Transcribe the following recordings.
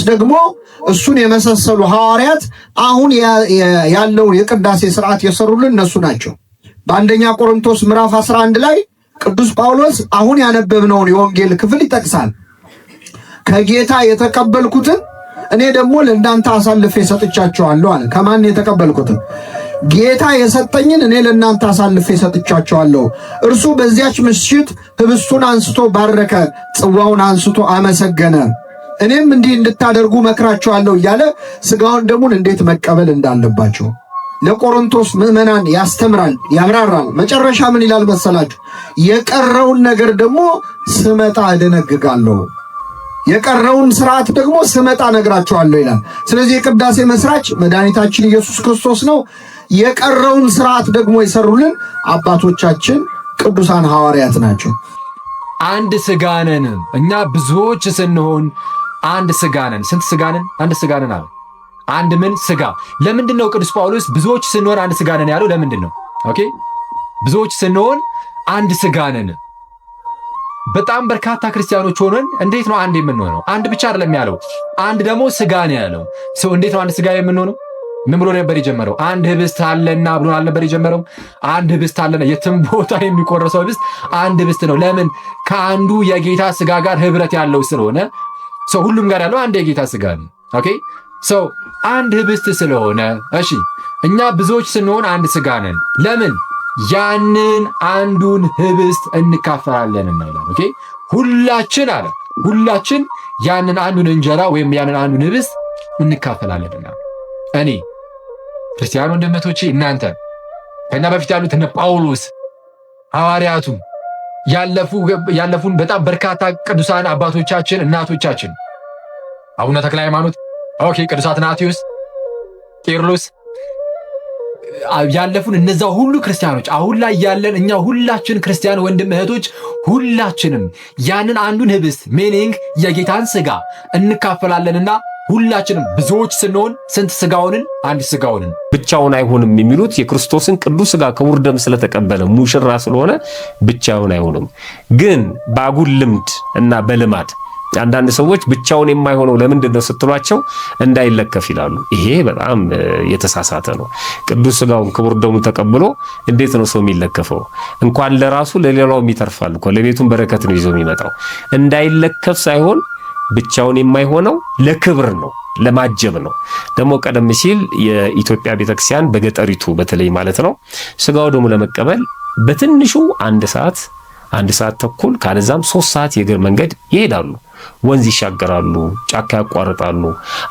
ደግሞ እሱን የመሰሰሉ ሐዋርያት አሁን ያለውን የቅዳሴ ስርዓት የሰሩልን እነሱ ናቸው። በአንደኛ ቆሮንቶስ ምዕራፍ 11 ላይ ቅዱስ ጳውሎስ አሁን ያነበብነውን የወንጌል ክፍል ይጠቅሳል። ከጌታ የተቀበልኩትን እኔ ደግሞ ለእናንተ አሳልፌ ሰጥቻቸዋለሁ አለ። ከማን የተቀበልኩትን? ጌታ የሰጠኝን እኔ ለእናንተ አሳልፌ ሰጥቻቸዋለሁ። እርሱ በዚያች ምሽት ህብስቱን አንስቶ ባረከ፣ ጽዋውን አንስቶ አመሰገነ። እኔም እንዲህ እንድታደርጉ መክራቸዋለሁ እያለ ሥጋውን ደሙን እንዴት መቀበል እንዳለባቸው ለቆሮንቶስ ምዕመናን ያስተምራል፣ ያብራራል። መጨረሻ ምን ይላል መሰላችሁ? የቀረውን ነገር ደግሞ ስመጣ እደነግጋለሁ፣ የቀረውን ስርዓት ደግሞ ስመጣ ነግራቸዋለሁ ይላል። ስለዚህ የቅዳሴ መስራች መድኃኒታችን ኢየሱስ ክርስቶስ ነው። የቀረውን ስርዓት ደግሞ የሰሩልን አባቶቻችን ቅዱሳን ሐዋርያት ናቸው። አንድ ሥጋ ነን እኛ ብዙዎች ስንሆን አንድ ሥጋ ነን። ስንት ሥጋ ነን? አንድ ሥጋ ነን አለ። አንድ ምን ሥጋ? ለምንድን ነው ቅዱስ ጳውሎስ ብዙዎች ስንሆን አንድ ሥጋ ነን ያለው? ለምንድን ነው? ኦኬ፣ ብዙዎች ስንሆን አንድ ሥጋ ነን። በጣም በርካታ ክርስቲያኖች ሆነን እንዴት ነው አንድ የምንሆነው? አንድ ብቻ አይደለም ያለው፣ አንድ ደግሞ ሥጋ ነው ያለው። ሰው እንዴት ነው አንድ ሥጋ የምንሆነው? ምን ብሎ ነበር የጀመረው? አንድ ህብስት አለና ብሎ አልነበር የጀመረው? አንድ ህብስት አለና፣ የትም ቦታ የሚቆረሰው ህብስት አንድ ህብስት ነው። ለምን? ከአንዱ የጌታ ሥጋ ጋር ህብረት ያለው ስለሆነ ሰው ሁሉም ጋር ያለው አንድ የጌታ ሥጋ ነው። ኦኬ፣ ሰው አንድ ህብስት ስለሆነ እሺ፣ እኛ ብዙዎች ስንሆን አንድ ሥጋ ነን። ለምን? ያንን አንዱን ህብስት እንካፈላለን ይላል። ኦኬ፣ ሁላችን አለ፣ ሁላችን ያንን አንዱን እንጀራ ወይም ያንን አንዱን ህብስት እንካፈላለንና እኔ ክርስቲያን ወንድሞቼ፣ እናንተ ከኛ በፊት ያሉት እነ ጳውሎስ ሐዋርያቱ ያለፉን በጣም በርካታ ቅዱሳን አባቶቻችን እናቶቻችን፣ አቡነ ተክለ ሃይማኖት፣ ኦኬ፣ ቅዱስ አትናቴዎስ፣ ቄርሎስ ያለፉን እነዛ ሁሉ ክርስቲያኖች አሁን ላይ ያለን እኛ ሁላችን ክርስቲያን ወንድም እህቶች ሁላችንም ያንን አንዱን ህብስት ሜኒንግ የጌታን ሥጋ እንካፈላለንና ሁላችንም ብዙዎች ስንሆን ስንት ሥጋውንን? አንድ ሥጋውንን። ብቻውን አይሆንም የሚሉት የክርስቶስን ቅዱስ ሥጋ ክቡር ደም ስለተቀበለ ሙሽራ ስለሆነ ብቻውን አይሆንም። ግን በአጉል ልምድ እና በልማድ አንዳንድ ሰዎች ብቻውን የማይሆነው ለምንድን ነው ስትሏቸው እንዳይለከፍ ይላሉ። ይሄ በጣም የተሳሳተ ነው። ቅዱስ ሥጋውን ክቡር ደሙን ተቀብሎ እንዴት ነው ሰው የሚለከፈው? እንኳን ለራሱ ለሌላውም ይተርፋል እኮ። ለቤቱም በረከት ነው ይዞ የሚመጣው። እንዳይለከፍ ሳይሆን ብቻውን የማይሆነው ለክብር ነው፣ ለማጀብ ነው። ደግሞ ቀደም ሲል የኢትዮጵያ ቤተክርስቲያን በገጠሪቱ በተለይ ማለት ነው ሥጋው ደሙ ለመቀበል በትንሹ አንድ ሰዓት ተኩል ካለዛም 3 ሰዓት የእግር መንገድ ይሄዳሉ። ወንዝ ይሻገራሉ፣ ጫካ ያቋርጣሉ፣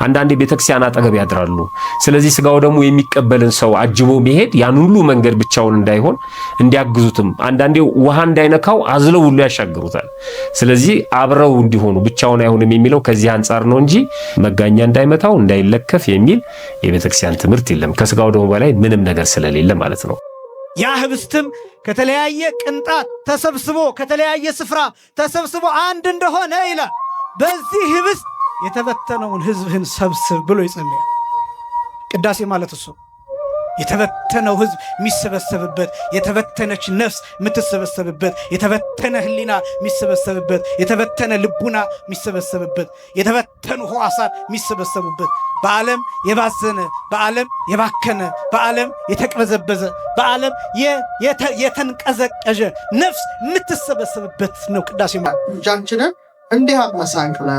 አንዳንዴ ቤተክርስቲያን አጠገብ ያድራሉ። ስለዚህ ሥጋው ደሙ የሚቀበልን ሰው አጅቦ መሄድ ያን ሁሉ መንገድ ብቻውን እንዳይሆን እንዲያግዙትም አንዳንዴ ውሃ እንዳይነካው አዝለው ሁሉ ያሻግሩታል። ስለዚህ አብረው እንዲሆኑ ብቻውን አይሆንም የሚለው ከዚህ አንጻር ነው እንጂ መጋኛ እንዳይመታው እንዳይለከፍ የሚል የቤተክርስቲያን ትምህርት የለም። ከሥጋው ደሙ በላይ ምንም ነገር ስለሌለ ማለት ነው። ያ ህብስትም ከተለያየ ቅንጣት ተሰብስቦ ከተለያየ ስፍራ ተሰብስቦ አንድ እንደሆነ ይላል። በዚህ ህብስት የተበተነውን ህዝብህን ሰብስብ ብሎ ይጸልያል። ቅዳሴ ማለት እሱ የተበተነው ህዝብ የሚሰበሰብበት፣ የተበተነች ነፍስ የምትሰበሰብበት፣ የተበተነ ህሊና የሚሰበሰብበት፣ የተበተነ ልቡና የሚሰበሰብበት፣ የተበተኑ ሕዋሳት የሚሰበሰቡበት፣ በዓለም የባዘነ፣ በዓለም የባከነ፣ በዓለም የተቅበዘበዘ፣ በዓለም የተንቀዘቀዠ ነፍስ የምትሰበሰብበት ነው ቅዳሴ ማለት። ጃንችንን እንዲህ አመሳንክለ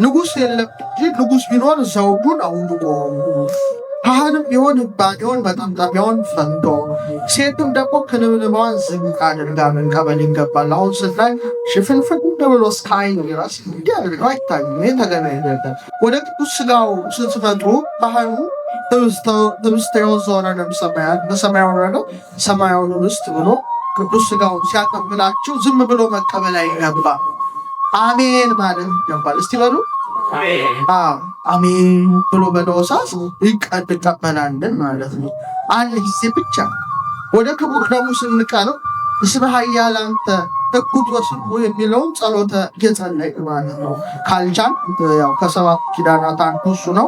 ንጉሥ የለም እንጂ ንጉሥ ቢኖር ዘውዱን አውልቆ ካህንም ቢሆን ባዲሆን በጠምጠሚያውን ፈንቶ ሴትም ደግሞ ክንብንባዋን ዝቅ አድርጋ መንቀበል ይገባል። አሁን ስላይ ሽፍንፍን ብሎ እስከ ዓይን ድረስ እንዲህ አድርገው አይታዩም። ይህ ተገቢ አይደለም። ወደ ቅዱስ ሥጋው ስትመጡ ባህሉ ህብስተ የወዘወረ በሰማይ ወረደው ሰማያዊ ህብስት ብሎ ቅዱስ ሥጋውን ሲያቀብላችሁ ዝም ብሎ መቀበል አይገባም። አሜን ማለት ይገባል። እስቲ በሉ አሜን ብሎ በደወሳስ ይቀበላልን ማለት ነው። አንድ ጊዜ ብቻ ወደ ክቡር ደሙ ስንቀርብ እስመ ኃያል አንተ እኩት ወስንኩ የሚለውን ጸሎተ የጸለይክ ማለት ነው። ካልቻን ያው ከሰባት ኪዳናት አንዱ እሱ ነው።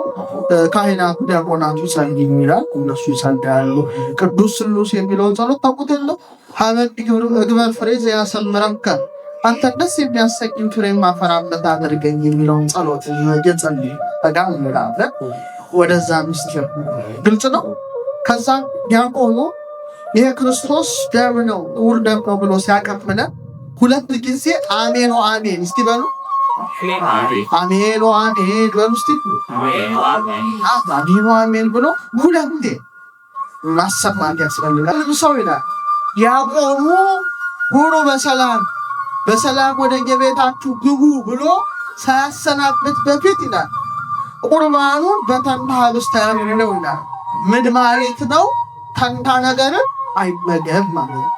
ካህናቱ ዲያቆናቱ ይጸልዩ ይላል፣ እነሱ ይጸልያሉ። ቅዱስ ስሉስ የሚለውን ጸሎት ታውቁት የለም? ሀመድ እግበር ፍሬ ዘያሰምረከ አንተ ደስ የሚያሰኝ ፍሬ ማፈራበት አድርገኝ የሚለውን ጸሎት የጸልይ ተጋም ምራለ ወደዛ ምስጢር ግልጽ ነው። ከዛ ያቆሙ ይሄ ክርስቶስ ደም ነው ውርደም ነው ብሎ ሲያቀምነ ሁለት ጊዜ አሜን አሜን እስቲ በሉ አሜን አሜን በሉ እስቲ አሜን አሜን ብሎ ሁለቴ ማሰማት ያስፈልጋል። ሰው ይላል ያቆሙ ሁሉ በሰላም ወደ የቤታችሁ ግቡ ብሎ ሳያሰናብት በፊት ይላል ቁርባኑን በተንታ ህብስት ያምነው ይላል። ምን ማለት ነው? ተንታ ነገር አይመገብ ማለት ነው።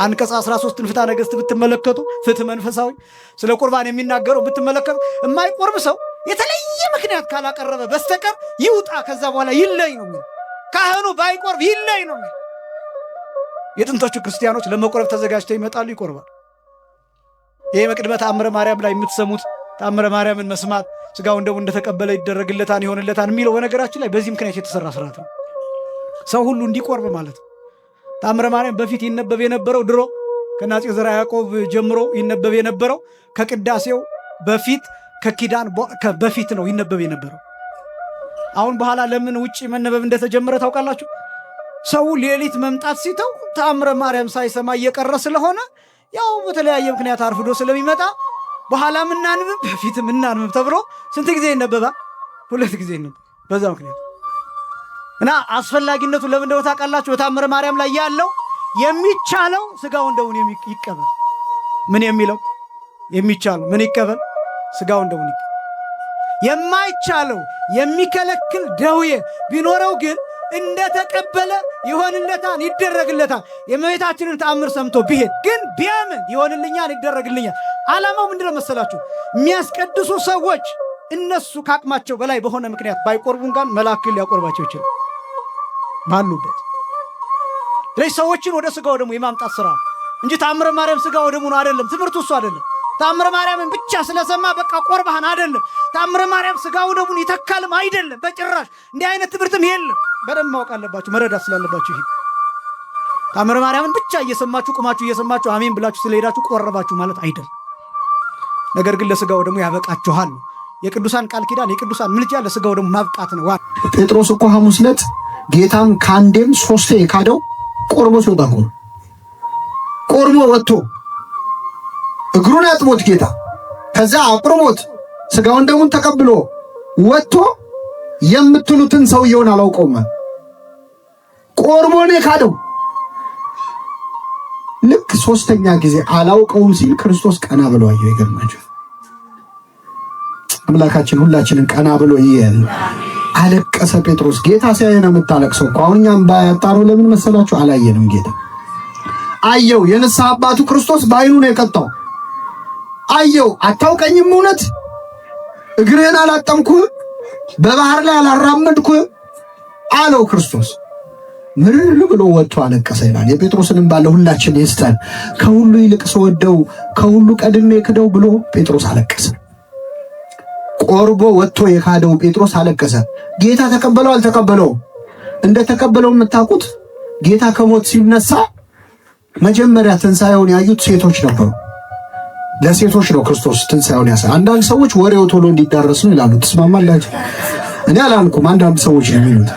አንቀጽ 13 ፍትሐ ነገሥት ብትመለከቱ ፍትህ መንፈሳዊ ስለ ቁርባን የሚናገረው ብትመለከቱ የማይቆርብ ሰው የተለየ ምክንያት ካላቀረበ በስተቀር ይውጣ፣ ከዛ በኋላ ይለይ ነው። ካህኑ ባይቆርብ ይለይ ነው። የጥንቶቹ ክርስቲያኖች ለመቆረብ ተዘጋጅተው ይመጣሉ፣ ይቆርባል። ይሄ በቅድመ ተአምረ ማርያም ላይ የምትሰሙት ተአምረ ማርያምን መስማት ስጋው እንደው እንደተቀበለ ይደረግለታል ይሆንለታል የሚለው በነገራችን ላይ በዚህ ምክንያት የተሰራ ስርዓት ነው። ሰው ሁሉ እንዲቆርብ ማለት ነው። ተአምረ ማርያም በፊት ይነበብ የነበረው ድሮ ከአፄ ዘርዓ ያዕቆብ ጀምሮ ይነበብ የነበረው ከቅዳሴው በፊት ከኪዳን በፊት ነው ይነበብ የነበረው። አሁን በኋላ ለምን ውጪ መነበብ እንደተጀመረ ታውቃላችሁ? ሰው ሌሊት መምጣት ሲተው ተአምረ ማርያም ሳይሰማ እየቀረ ስለሆነ ያው በተለያየ ምክንያት አርፍዶ ስለሚመጣ በኋላ ምናንብብ በፊት ምናንብብ ተብሎ ስንት ጊዜ ይነበባል? 2 ጊዜ ይነበብ። በዛ ምክንያት እና አስፈላጊነቱ ለምን እንደው ታውቃላችሁ? በተአምረ ማርያም ላይ ያለው የሚቻለው ስጋው እንደውን ይቀበል። ምን የሚለው የሚቻለው ምን ይቀበል? ስጋው እንደውን ይቀበል። የማይቻለው የሚከለክል ደዌ ቢኖረው ግን እንደተቀበለ ይሆንለታል፣ ይደረግለታል። የእመቤታችንን ተአምር ሰምቶ ቢሄድ ግን ቢያምን ይሆንልኛል፣ ይደረግልኛል። ዓላማው ምንድነው መሰላችሁ? የሚያስቀድሱ ሰዎች እነሱ ካቅማቸው በላይ በሆነ ምክንያት ባይቆርቡን ጋር መልአክ ሊያቆርባቸው ይችላል ባሉበት። ስለዚህ ሰዎችን ወደ ስጋው ደግሞ የማምጣት ስራ እንጂ ተአምረ ማርያም ስጋው ደግሞ ነው አይደለም። ትምህርቱ እሱ አይደለም። ተአምረ ማርያምን ብቻ ስለሰማ በቃ ቆርባህን አይደለም። ተአምረ ማርያም ስጋው ደሙን ይተካልም አይደለም በጭራሽ። እንዲህ አይነት ትምህርትም የለም። በደንብ ማወቅ አለባችሁ፣ መረዳት ስላለባችሁ። ይሄ ተአምረ ማርያምን ብቻ እየሰማችሁ ቁማችሁ እየሰማችሁ አሜን ብላችሁ ስለሄዳችሁ ቆረባችሁ ማለት አይደለም። ነገር ግን ለስጋው ደግሞ ያበቃችኋል። የቅዱሳን ቃል ኪዳን የቅዱሳን ምልጃ ለስጋው ደግሞ ማብቃት ነው። ጴጥሮስ እኮ ሐሙስ ዕለት ጌታን ከአንዴም 3 የካደው ቆርቦ ሲወጣ እኮ ነው። ቆርቦ ወጥቶ እግሩን አጥቦት ጌታ ከዛ አቁርቦት ስጋውን ደሙን ተቀብሎ ወጥቶ የምትሉትን ሰውየውን አላውቀውም ቆርቦ ነው የካደው። ልክ 3ኛ ጊዜ አላውቀውም ሲል ክርስቶስ ቀና ብሎ አየው። ይገርማችሁ። አምላካችን ሁላችንን ቀና ብሎ ይየን። አለቀሰ ጴጥሮስ። ጌታ ሲያየ ነው የምታለቅሰው እኮ። አሁን እኛም ባያጣሩ ለምን መሰላችሁ? አላየንም። ጌታ አየው። የንስሐ አባቱ ክርስቶስ በዓይኑ ነው የቀጣው። አየው። አታውቀኝም? እውነት እግርህን አላጠምኩህ፣ በባህር ላይ አላራመድኩህ አለው ክርስቶስ። ምርር ብሎ ወጥቶ አለቀሰ ይላል። የጴጥሮስንም ባለ ሁላችን ይስተን። ከሁሉ ይልቅ ስወደው ከሁሉ ቀድሜ ክደው ብሎ ጴጥሮስ አለቀሰ። ቆርቦ ወጥቶ የካደው ጴጥሮስ አለቀሰ። ጌታ ተቀበለው አልተቀበለው? እንደተቀበለው የምታውቁት ጌታ ከሞት ሲነሳ መጀመሪያ ትንሣኤውን ያዩት ሴቶች ነበሩ። ለሴቶች ነው ክርስቶስ ትንሣኤውን ያሳ። አንዳንድ ሰዎች ወሬው ቶሎ እንዲዳረስ ነው ይላሉ። ትስማማላችሁ? እኔ አላልኩም። አንዳንድ ሰዎች ነው የሚሉት።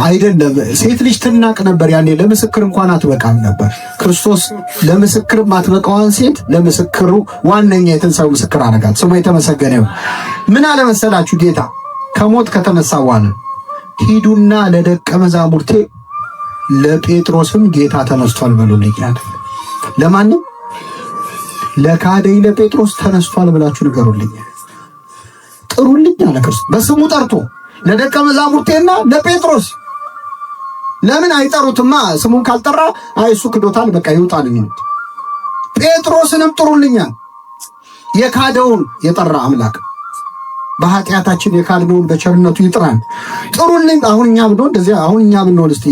አይደለም። ሴት ልጅ ትናቅ ነበር ያኔ፣ ለምስክር እንኳን አትበቃም ነበር። ክርስቶስ ለምስክር ማትበቃዋን ሴት ለምስክሩ ዋነኛ የትንሣኤው ምስክር አረጋት። ስሙ የተመሰገነ ይሁን። ምን አለ መሰላችሁ? ጌታ ከሞት ከተነሳ በኋላ ሂዱና ለደቀ መዛሙርቴ ለጴጥሮስም ጌታ ተነስቷል በሉልኝ አለ። ለማንም? ለካደኝ ለጴጥሮስ ተነስቷል ብላችሁ ንገሩልኝ፣ ጥሩልኝ አለ ክርስቶስ። በስሙ ጠርቶ ለደቀ መዛሙርቴና ለጴጥሮስ። ለምን አይጠሩትማ? ስሙን ካልጠራ እሱ ክዶታል በቃ ይውጣል የሚሉት። ጴጥሮስንም ጥሩልኛል። የካደውን የጠራ አምላክ በኃጢአታችን የካድነውን በቸርነቱ ይጥራል። ጥሩልኝ። አሁን እኛ ብንሆን እንደዚህ አሁን እኛ ብንሆን እስቲ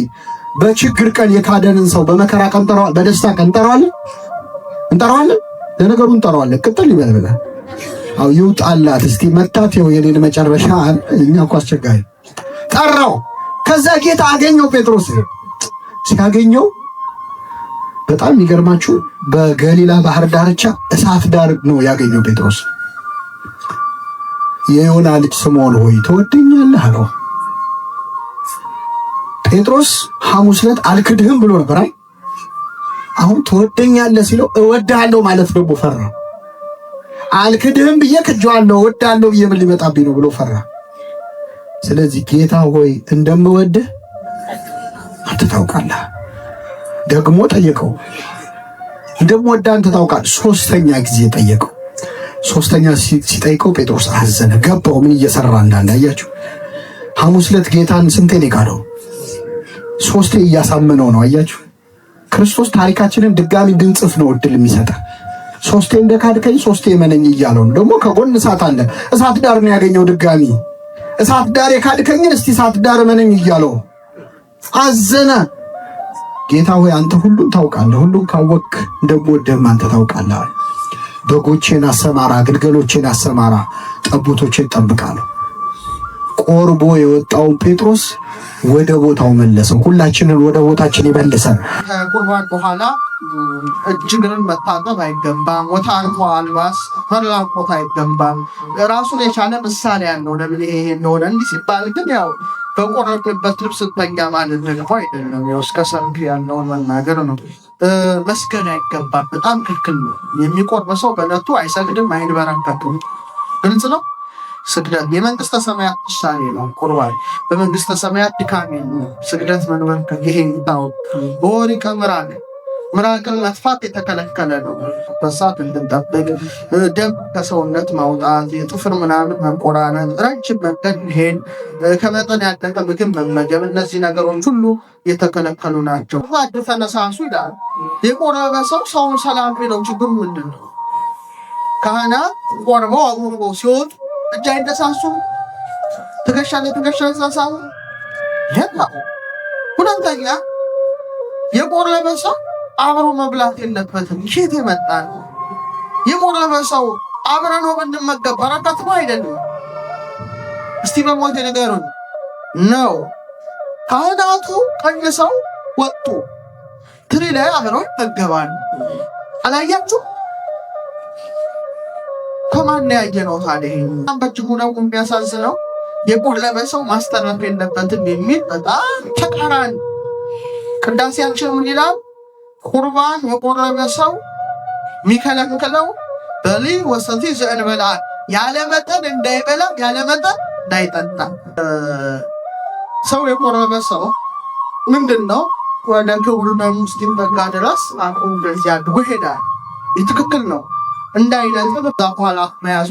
በችግር ቀን የካደንን ሰው በመከራ ቀን ጠራዋል፣ በደስታ ቀን እንጠራዋለን። ለነገሩ እንጠራዋለን። ቅጥል ይበልብላል። አው ይውጣላት እስቲ መታት ነው የኔን መጨረሻ። እኛ እኮ አስቸጋሪ ጠራው። ከዛ ጌታ አገኘው ጴጥሮስ። ሲያገኘው በጣም የሚገርማችሁ በገሊላ ባህር ዳርቻ እሳት ዳር ነው ያገኘው ጴጥሮስ። የዮና ልጅ ስምዖን ሆይ ትወደኛለህ አለው። ጴጥሮስ ሐሙስ ዕለት አልክድህም ብሎ ነበር። አሁን ትወደኛለህ ሲለው እወድሃለሁ ማለት ደግሞ ፈራ። አልክድህም ብዬ ክጄዋለሁ፣ እወድሃለሁ ብዬ ምን ሊመጣብኝ ነው ብሎ ፈራ። ስለዚህ ጌታ ሆይ እንደምወድህ አንተ ታውቃለህ። ደግሞ ጠየቀው፣ እንደምወድህ አንተ ታውቃለህ። ሶስተኛ ጊዜ ጠየቀው። ሶስተኛ ሲጠይቀው ጴጥሮስ አዘነ፣ ገባው ምን እየሰራ እንዳለ። አያችሁ፣ ሐሙስ ዕለት ጌታን ስንቴ ነው የካደው? ሶስቴ እያሳመነው ነው። አያችሁ፣ ክርስቶስ ታሪካችንን ድጋሚ እንድንጽፍ ነው እድል የሚሰጠን። ሶስቴ እንደካድከኝ ሶስቴ መነኝ እያለው ነው። ደግሞ ከጎን እሳት አለ። እሳት ዳር ነው ያገኘው። ድጋሚ እሳት ዳር የካድከኝን እስቲ እሳት ዳር መነኝ እያለው አዘነ። ጌታ ሆይ አንተ ሁሉን ታውቃለህ፣ ሁሉን ካወቅክ እንደምወድህም አንተ ታውቃለህ። በጎቼን አሰማራ፣ ግልገሎቼን አሰማራ፣ ጠቦቶቼን ጠብቃለሁ። ቆርቦ የወጣውን ጴጥሮስ ወደ ቦታው መለሰው። ሁላችንን ወደ ቦታችን ይመልሰን። ከቁርባን በኋላ እጅግን መታጠብ አይገባም። ወታርፎ አልባስ መላቆት አይገባም። ራሱን የቻለ ምሳሌ ያለው ለምን ይሄ እንደሆነ እንዲህ ሲባል ግን ያው በቆረጥንበት ልብስ ተኛ ማለት ደግሞ አይደለም። ያው እስከ ሰርግ ያለውን መናገር ነው። መስገድ አይገባም፣ በጣም ክልክል ነው። የሚቆርብ ሰው በዕለቱ አይሰግድም፣ አይንበረከክም። ግልጽ ነው። ስግደት የመንግስተ ሰማያት ምሳሌ ነው። ቁርባን በመንግስተ ሰማያት ድካም ነው። ስግደት መንበርከክ ይሄ ይታው በወሪቀ ምራቅን መጥፋት የተከለከለ ነው። በሳት እንድንጠብቅ ደም ከሰውነት ማውጣት፣ የጥፍር ምናምን መቆራረጥ፣ ረጅም መንገድ መሄድ፣ ከመጠን ያለፈ ምግብ መመገብ፣ እነዚህ ነገሮች ሁሉ የተከለከሉ ናቸው። ዋድ ተነሳሱ ይላል። የቆረበ ሰው ሰውን ሰላም ቢለው ችግሩ ምንድን ነው? ካህናት ቆርበው አቁርበው ሲወጡ እጅ አይነሳሱ፣ ትከሻ ለትከሻ ይሳሳሙ። ሁለተኛ የቆረበ ሰው አብሮ መብላት የለበትም። ሼት ይመጣል። የቆረበ ሰው አብረን ብንመገብ በረከት ነው አይደለም? እስቲ በሞት ነገሩን ነው። ካህናቱ ቀንሰው ወጡ። ትሪ ላይ አብረው ይመገባሉ። አላያችሁ? ከማን ያየነው ታዲያ? በእጅጉ ነው የሚያሳዝነው። የቆረበ ሰው ማስተረፍ የለበትም የሚል በጣም ተቃራኒ ቅዳሴያችን ምን ይላል? ቁርባን የቆረበ ሰው የሚከለክለው በሊ ወሰቲ ዘእንበላ ያለ መጠን እንዳይበላ ያለ መጠን እንዳይጠጣ። ሰው የቆረበ ሰው ምንድን ነው? ወደ ክቡር ሙስሊም በጋ ድረስ አቁም እንደዚህ አድርጎ ይሄዳል። ትክክል ነው። እንዳይነጥብ በኋላ መያዙ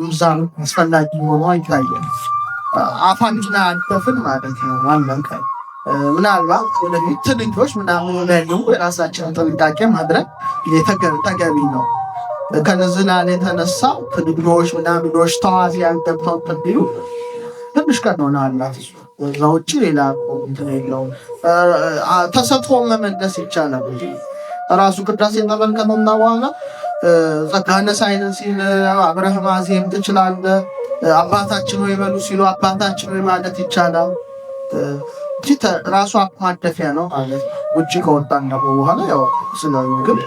ምዛም አስፈላጊ ሆኖ ይታያል። አፋንጅና አደፍን ማለት ነው። ማለንከ ምናልባት ወደፊት ትንኞች ምናምን ነው የራሳችንን ጥንቃቄ ማድረግ ተገቢ ነው። ከነዝናን የተነሳ ትንኞች ምናምኖች ተዋሲያን ገብተው ተብዩ ትንሽ ቀን ሆናላት። እዛ ውጭ ሌላ እንትን የለውም። ተሰጥቶ መመለስ ይቻላል። ራሱ ቅዳሴ ተመልከተውና በኋላ ጸጋነ ሳይንስ ሲል አብረህም አዜም ትችላለህ። አባታችን ወይ በሉ ሲሉ አባታችን ወይ ማለት ይቻላል። ራሱ ማደፊያ ነው ማለት ውጭ ከወጣን በኋላ ያው ስለምግብ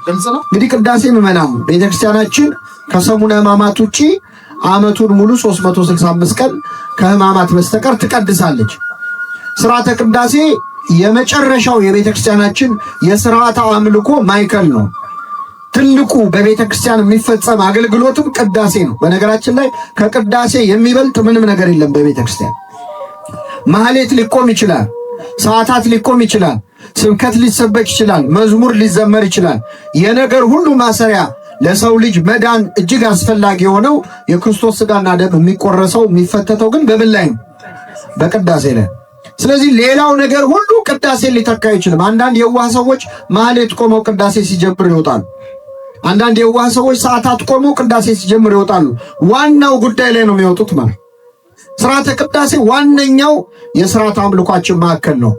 ግልጽ ነው። እንግዲህ ቅዳሴ ምዕመናን ቤተክርስቲያናችን ከሰሙነ ሕማማት ውጭ ዓመቱን ሙሉ 365 ቀን ከሕማማት በስተቀር ትቀድሳለች። ስርዓተ ቅዳሴ የመጨረሻው የቤተክርስቲያናችን የስርዓተ አምልኮ ማዕከል ነው። ትልቁ በቤተክርስቲያን የሚፈጸም አገልግሎትም ቅዳሴ ነው። በነገራችን ላይ ከቅዳሴ የሚበልጥ ምንም ነገር የለም በቤተክርስቲያን። ማህሌት ሊቆም ይችላል፣ ሰዓታት ሊቆም ይችላል፣ ስብከት ሊሰበክ ይችላል፣ መዝሙር ሊዘመር ይችላል። የነገር ሁሉ ማሰሪያ ለሰው ልጅ መዳን እጅግ አስፈላጊ የሆነው የክርስቶስ ሥጋና ደም የሚቆረሰው የሚፈተተው ግን በምን ላይ ነው? በቅዳሴ ላይ። ስለዚህ ሌላው ነገር ሁሉ ቅዳሴ ሊተካ አይችልም። አንዳንድ የዋህ ሰዎች ማህሌት ቆመው ቅዳሴ ሲጀምር ይወጣሉ። አንዳንድ የዋህ ሰዎች ሰዓታት ቆመው ቅዳሴ ሲጀምር ይወጣሉ። ዋናው ጉዳይ ላይ ነው የሚወጡት ማለት። ስርዓተ ቅዳሴ ዋነኛው የስርዓተ አምልኳችን ማዕከል ነው።